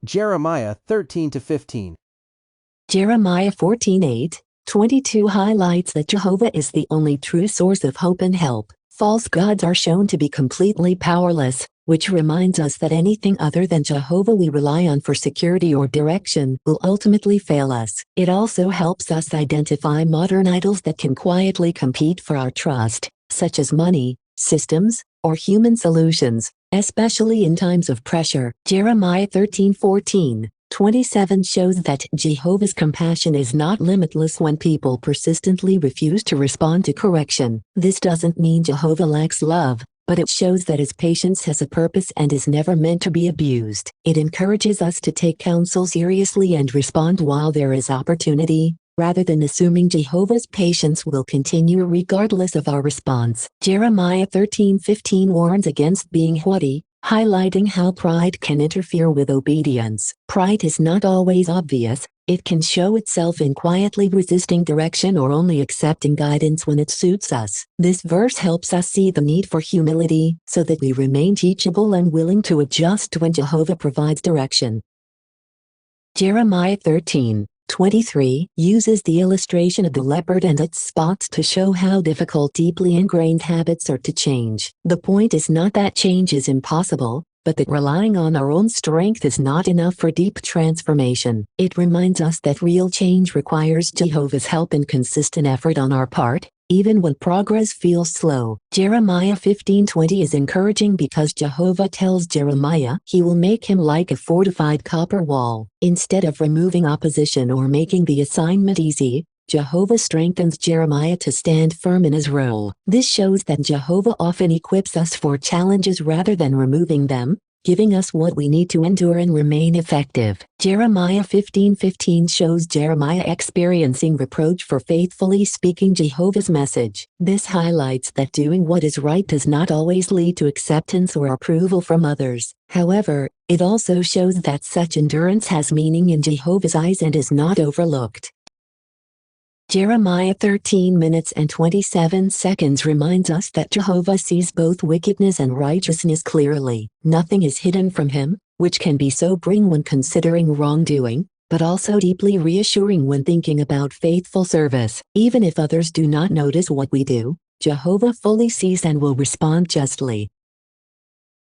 Jeremiah 13-15. Jeremiah 14:8-22 highlights that Jehovah is the only true source of hope and help. False gods are shown to be completely powerless, which reminds us that anything other than Jehovah we rely on for security or direction will ultimately fail us. It also helps us identify modern idols that can quietly compete for our trust, such as money, systems, or human solutions, especially in times of pressure. Jeremiah 13:14-27 shows that Jehovah's compassion is not limitless when people persistently refuse to respond to correction. This doesn't mean Jehovah lacks love, but it shows that his patience has a purpose and is never meant to be abused. It encourages us to take counsel seriously and respond while there is opportunity, rather than assuming Jehovah's patience will continue regardless of our response. Jeremiah 13:15 warns against being haughty, highlighting how pride can interfere with obedience. Pride is not always obvious. It can show itself in quietly resisting direction or only accepting guidance when it suits us. This verse helps us see the need for humility so that we remain teachable and willing to adjust when Jehovah provides direction. Jeremiah 13:23 uses the illustration of the leopard and its spots to show how difficult deeply ingrained habits are to change. The point is not that change is impossible, but that relying on our own strength is not enough for deep transformation. It reminds us that real change requires Jehovah's help and consistent effort on our part, even when progress feels slow. Jeremiah 15:20 is encouraging because Jehovah tells Jeremiah he will make him like a fortified copper wall. Instead of removing opposition or making the assignment easy, Jehovah strengthens Jeremiah to stand firm in his role. This shows that Jehovah often equips us for challenges rather than removing them, giving us what we need to endure and remain effective. Jeremiah 15:15 shows Jeremiah experiencing reproach for faithfully speaking Jehovah's message. This highlights that doing what is right does not always lead to acceptance or approval from others. However, it also shows that such endurance has meaning in Jehovah's eyes and is not overlooked. Jeremiah 13:27 reminds us that Jehovah sees both wickedness and righteousness clearly. Nothing is hidden from him, which can be sobering when considering wrongdoing, but also deeply reassuring when thinking about faithful service. Even if others do not notice what we do, Jehovah fully sees and will respond justly.